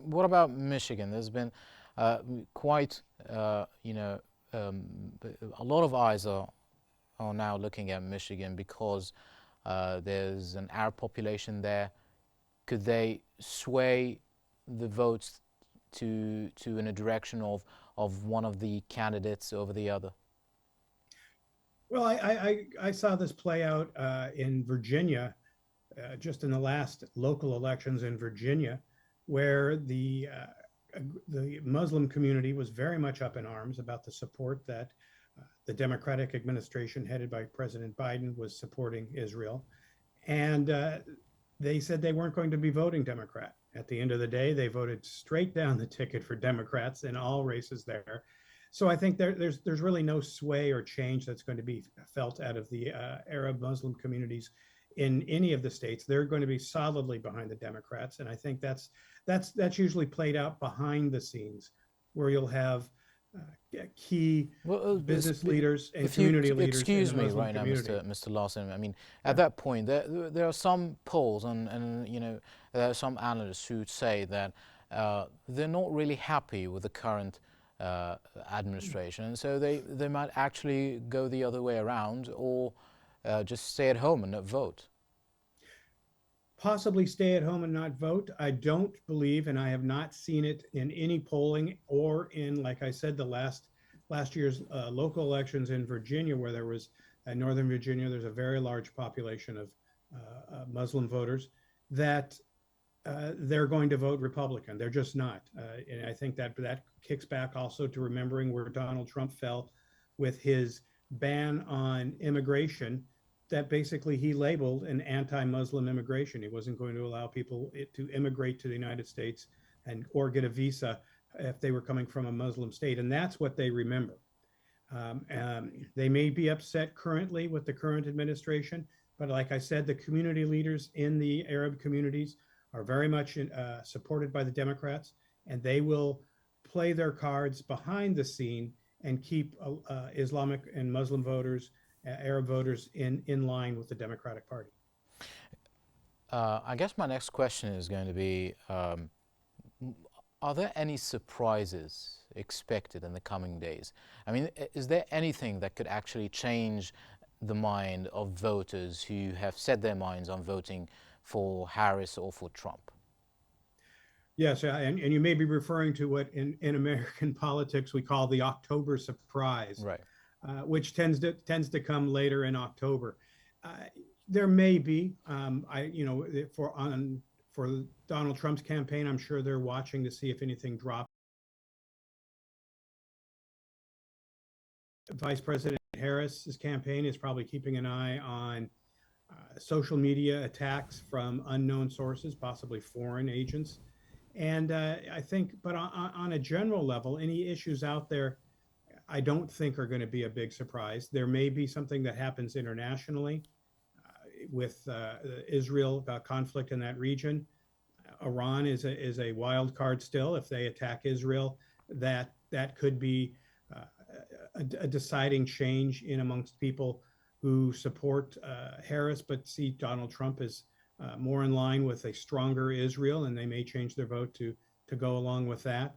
What about Michigan? There's been quite, a lot of eyes are now looking at Michigan because there's an Arab population there. Could they sway the votes to in a direction of one of the candidates over the other? Well, I saw this play out in Virginia, just in the last local elections in Virginia, where the Muslim community was very much up in arms about the support that the Democratic administration headed by President Biden was supporting Israel. And they said they weren't going to be voting Democrat. At the end of the day, they voted straight down the ticket for Democrats in all races there. So I think there's really no sway or change that's going to be felt out of the Arab Muslim communities in any of the states. They're going to be solidly behind the Democrats, and I think that's usually played out behind the scenes, where you'll have key Well, business leaders and if you community leaders in excuse the me Muslim right now, community. Mr. Larson, I mean, at Sure. that point, there are some polls and there are some analysts who say that they're not really happy with the current administration, and so they might actually go the other way around or just stay at home and not vote. Possibly stay at home and not vote. I don't believe, and I have not seen it in any polling or in, like I said, the last year's local elections in Virginia, where there was Northern Virginia. There's a very large population of Muslim voters that they're going to vote Republican. They're just not, and I think that kicks back also to remembering where Donald Trump fell with his ban on immigration, that basically he labeled an anti-Muslim immigration. He wasn't going to allow people to immigrate to the United States and or get a visa if they were coming from a Muslim state, and that's what they remember. They may be upset currently with the current administration, but like I said, the community leaders in the Arab communities are very much supported by the Democrats, and they will play their cards behind the scene and keep Islamic and Muslim voters, Arab voters in line with the Democratic Party. I guess my next question is going to be, are there any surprises expected in the coming days? I mean, is there anything that could actually change the mind of voters who have set their minds on voting for Harris or for Trump? Yes, and you may be referring to what in American politics we call the October surprise, Right. which tends to come later in October. There may be, for Donald Trump's campaign, I'm sure they're watching to see if anything drops. Vice President Harris's campaign is probably keeping an eye on social media attacks from unknown sources, possibly foreign agents. And I think, but on a general level, any issues out there, I don't think are going to be a big surprise. There may be something that happens internationally with Israel conflict in that region. Iran is a wild card still. If they attack Israel, that could be a deciding change in amongst people who support Harris but see Donald Trump as more in line with a stronger Israel, and they may change their vote to go along with that.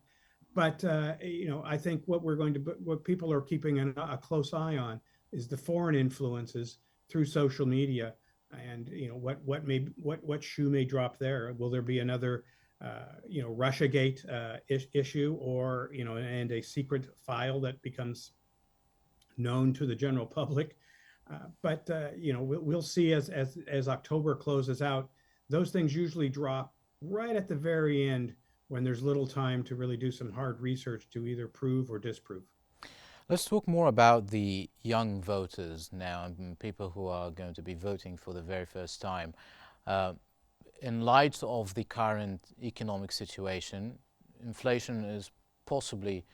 But I think what people are keeping a close eye on is the foreign influences through social media, and what shoe may drop there. Will there be another RussiaGate issue, or and a secret file that becomes known to the general public? But we'll see as October closes out. Those things usually drop right at the very end when there's little time to really do some hard research to either prove or disprove. Let's talk more about the young voters now, and people who are going to be voting for the very first time. Uh, in light of the current economic situation, inflation is possibly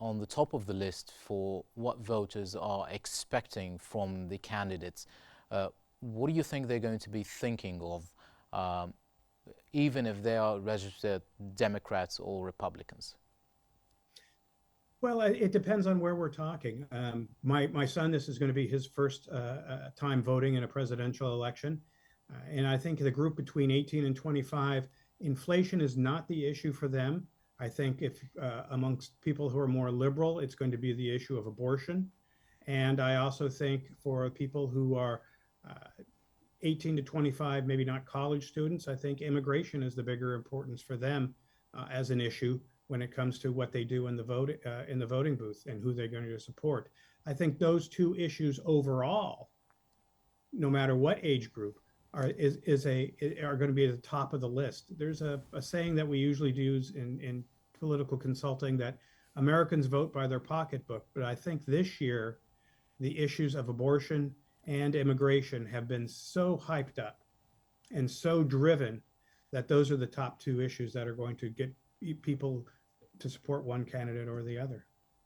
on the top of the list for what voters are expecting from the candidates. What do you think they're going to be thinking of, even if they are registered Democrats or Republicans? Well, it depends on where we're talking. My son, this is going to be his first time voting in a presidential election. And I think the group between 18 and 25 Inflation is not the issue for them. I think if amongst people who are more liberal, it's going to be the issue of abortion. And I also think for people who are uh, 18 to 25, maybe not college students, I think immigration is the bigger importance for them as an issue when it comes to what they do in the voting booth and who they're going to support. I think those two issues overall, no matter what age group, are going to be at the top of the list. There's a saying that we usually use in political consulting that Americans vote by their pocketbook, but I think this year the issues of abortion and immigration have been so hyped up and so driven that those are the top two issues that are going to get people to support one candidate or the other.